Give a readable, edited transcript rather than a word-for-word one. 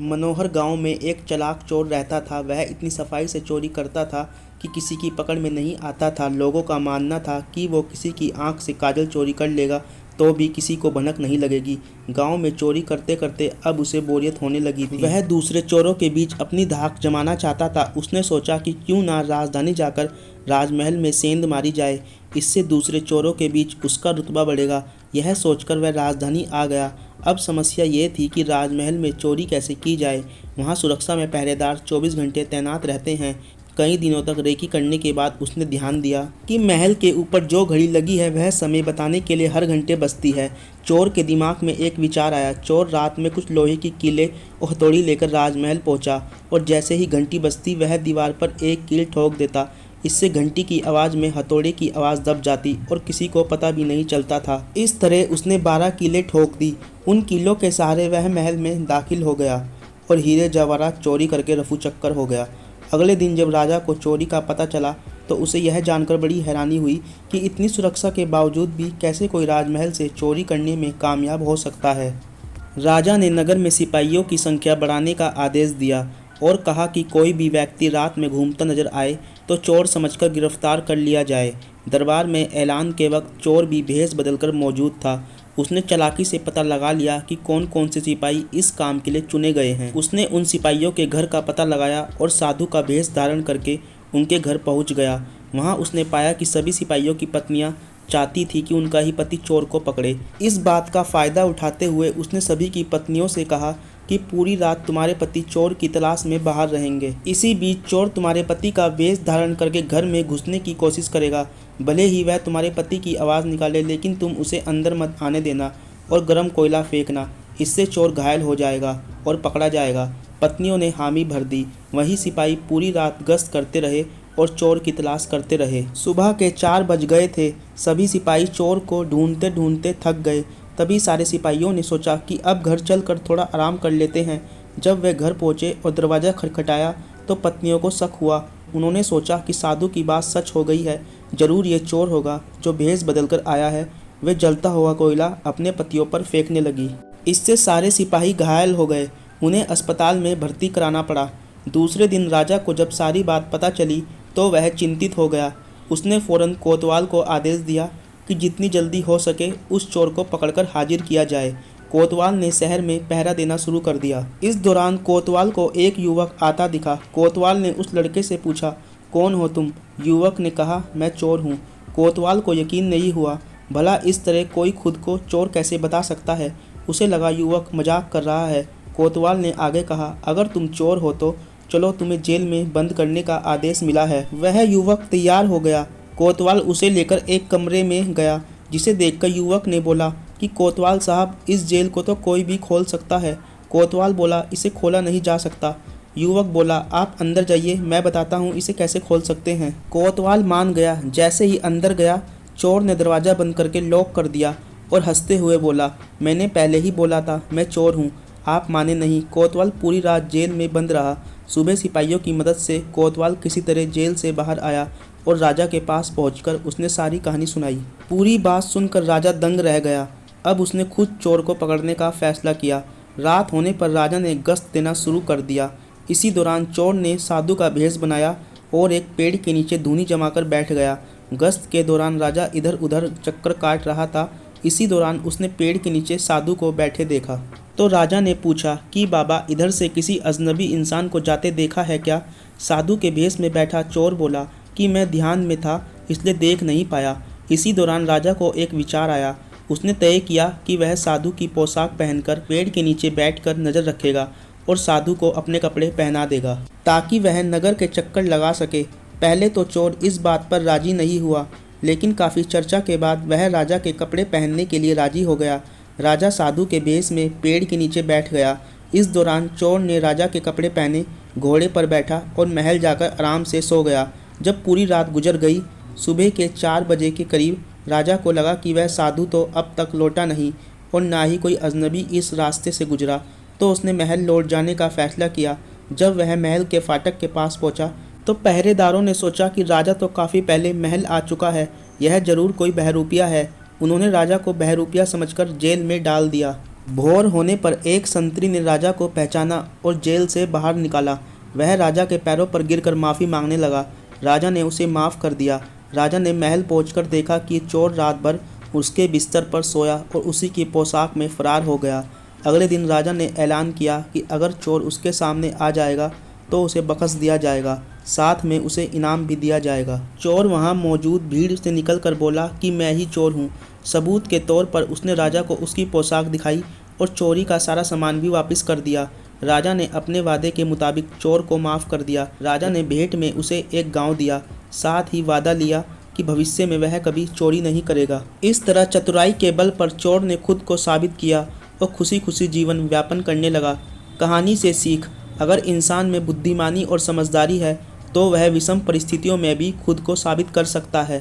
मनोहर गांव में एक चालाक चोर रहता था। वह इतनी सफाई से चोरी करता था कि किसी की पकड़ में नहीं आता था। लोगों का मानना था कि वो किसी की आंख से काजल चोरी कर लेगा तो भी किसी को भनक नहीं लगेगी। गांव में चोरी करते करते अब उसे बोरियत होने लगी थी। वह दूसरे चोरों के बीच अपनी धाक जमाना चाहता था। उसने सोचा कि क्यों ना राजधानी जाकर राजमहल में सेंध मारी जाए, इससे दूसरे चोरों के बीच उसका रुतबा बढ़ेगा। यह सोचकर वह राजधानी आ गया। अब समस्या ये थी कि राजमहल में चोरी कैसे की जाए। वहाँ सुरक्षा में पहरेदार 24 घंटे तैनात रहते हैं। कई दिनों तक रेकी करने के बाद उसने ध्यान दिया कि महल के ऊपर जो घड़ी लगी है वह समय बताने के लिए हर घंटे बजती है। चोर के दिमाग में एक विचार आया। चोर रात में कुछ लोहे की कीलें और हथौड़ी लेकर राजमहल पहुंचा और जैसे ही घंटी बजती वह दीवार पर एक कील ठोक देता। इससे घंटी की आवाज़ में हथौड़े की आवाज़ दब जाती और किसी को पता भी नहीं चलता था। इस तरह उसने 12 कीलें ठोक दी। उन कीलों के सहारे वह महल में दाखिल हो गया और हीरे जवाहरात चोरी करके रफू चक्कर हो गया। अगले दिन जब राजा को चोरी का पता चला तो उसे यह जानकर बड़ी हैरानी हुई कि इतनी सुरक्षा के बावजूद भी कैसे कोई राजमहल से चोरी करने में कामयाब हो सकता है। राजा ने नगर में सिपाहियों की संख्या बढ़ाने का आदेश दिया और कहा कि कोई भी व्यक्ति रात में घूमता नजर आए तो चोर समझकर गिरफ्तार कर लिया जाए। दरबार में ऐलान के वक्त चोर भी भेष बदलकर मौजूद था। उसने चालाकी से पता लगा लिया कि कौन कौन से सिपाही इस काम के लिए चुने गए हैं। उसने उन सिपाहियों के घर का पता लगाया और साधु का भेष धारण करके उनके घर पहुंच गया। वहां उसने पाया कि सभी सिपाहियों की पत्नियां चाहती थी कि उनका ही पति चोर को पकड़े। इस बात का फ़ायदा उठाते हुए उसने सभी की पत्नियों से कहा कि पूरी रात तुम्हारे पति चोर की तलाश में बाहर रहेंगे। इसी बीच चोर तुम्हारे पति का वेश धारण करके घर में घुसने की कोशिश करेगा। भले ही वह तुम्हारे पति की आवाज़ निकाले, लेकिन तुम उसे अंदर मत आने देना और गर्म कोयला फेंकना। इससे चोर घायल हो जाएगा और पकड़ा जाएगा। पत्नियों ने हामी भर दी। वही सिपाही पूरी रात गश्त करते रहे और चोर की तलाश करते रहे। सुबह के 4 बज गए थे। सभी सिपाही चोर को ढूंढते ढूंढते थक गए। तभी सारे सिपाहियों ने सोचा कि अब घर चलकर थोड़ा आराम कर लेते हैं। जब वे घर पहुंचे और दरवाज़ा खटखटाया तो पत्नियों को शक हुआ। उन्होंने सोचा कि साधु की बात सच हो गई है। जरूर ये चोर होगा जो भेष बदलकर आया है। वे जलता हुआ कोयला अपने पतियों पर फेंकने लगी। इससे सारे सिपाही घायल हो गए। उन्हें अस्पताल में भर्ती कराना पड़ा। दूसरे दिन राजा को जब सारी बात पता चली तो वह चिंतित हो गया। उसने फौरन कोतवाल को आदेश दिया कि जितनी जल्दी हो सके उस चोर को पकड़कर हाजिर किया जाए। कोतवाल ने शहर में पहरा देना शुरू कर दिया। इस दौरान कोतवाल को एक युवक आता दिखा। कोतवाल ने उस लड़के से पूछा, कौन हो तुम? युवक ने कहा, मैं चोर हूँ। कोतवाल को यकीन नहीं हुआ। भला इस तरह कोई खुद को चोर कैसे बता सकता है? उसे लगा युवक मजाक कर रहा है। कोतवाल ने आगे कहा, अगर तुम चोर हो तो चलो, तुम्हें जेल में बंद करने का आदेश मिला है। वह युवक तैयार हो गया। कोतवाल उसे लेकर एक कमरे में गया, जिसे देखकर युवक ने बोला कि कोतवाल साहब, इस जेल को तो कोई भी खोल सकता है। कोतवाल बोला, इसे खोला नहीं जा सकता। युवक बोला, आप अंदर जाइए, मैं बताता हूँ इसे कैसे खोल सकते हैं। कोतवाल मान गया। जैसे ही अंदर गया, चोर ने दरवाज़ा बंद करके लॉक कर दिया और हंसते हुए बोला, मैंने पहले ही बोला था मैं चोर हूँ। आप माने नहीं। कोतवाल पूरी रात जेल में बंद रहा। सुबह सिपाहियों की मदद से कोतवाल किसी तरह जेल से बाहर आया और राजा के पास पहुंचकर उसने सारी कहानी सुनाई। पूरी बात सुनकर राजा दंग रह गया। अब उसने खुद चोर को पकड़ने का फैसला किया। रात होने पर राजा ने गश्त देना शुरू कर दिया। इसी दौरान चोर ने साधु का भेष बनाया और एक पेड़ के नीचे धूनी जमाकर बैठ गया। गश्त के दौरान राजा इधर उधर चक्कर काट रहा था। इसी दौरान उसने पेड़ के नीचे साधु को बैठे देखा तो राजा ने पूछा कि बाबा, इधर से किसी अजनबी इंसान को जाते देखा है क्या? साधु के भेष में बैठा चोर बोला कि मैं ध्यान में था इसलिए देख नहीं पाया। इसी दौरान राजा को एक विचार आया। उसने तय किया कि वह साधु की पोशाक पहनकर पेड़ के नीचे बैठकर नज़र रखेगा और साधु को अपने कपड़े पहना देगा ताकि वह नगर के चक्कर लगा सके। पहले तो चोर इस बात पर राजी नहीं हुआ, लेकिन काफ़ी चर्चा के बाद वह राजा के कपड़े पहनने के लिए राजी हो गया। राजा साधु के भेष में पेड़ के नीचे बैठ गया। इस दौरान चोर ने राजा के कपड़े पहने, घोड़े पर बैठा और महल जाकर आराम से सो गया। जब पूरी रात गुजर गई, सुबह के 4 बजे के करीब राजा को लगा कि वह साधु तो अब तक लौटा नहीं और ना ही कोई अजनबी इस रास्ते से गुजरा, तो उसने महल लौट जाने का फैसला किया। जब वह महल के फाटक के पास पहुंचा तो पहरेदारों ने सोचा कि राजा तो काफ़ी पहले महल आ चुका है, यह जरूर कोई बहरूपिया है। उन्होंने राजा को बहरूपिया समझकर जेल में डाल दिया। भोर होने पर एक संतरी ने राजा को पहचाना और जेल से बाहर निकाला। वह राजा के पैरों पर गिरकर माफ़ी मांगने लगा। राजा ने उसे माफ़ कर दिया। राजा ने महल पहुंचकर देखा कि चोर रात भर उसके बिस्तर पर सोया और उसी की पोशाक में फरार हो गया। अगले दिन राजा ने ऐलान किया कि अगर चोर उसके सामने आ जाएगा तो उसे बख्श दिया जाएगा, साथ में उसे इनाम भी दिया जाएगा। चोर वहां मौजूद भीड़ से निकलकर बोला कि मैं ही चोर हूं। सबूत के तौर पर उसने राजा को उसकी पोशाक दिखाई और चोरी का सारा सामान भी वापस कर दिया। राजा ने अपने वादे के मुताबिक चोर को माफ़ कर दिया। राजा ने भेंट में उसे एक गांव दिया, साथ ही वादा लिया कि भविष्य में वह कभी चोरी नहीं करेगा। इस तरह चतुराई के बल पर चोर ने खुद को साबित किया और खुशी खुशी जीवन व्यापन करने लगा। कहानी से सीख: अगर इंसान में बुद्धिमानी और समझदारी है तो वह विषम परिस्थितियों में भी खुद को साबित कर सकता है।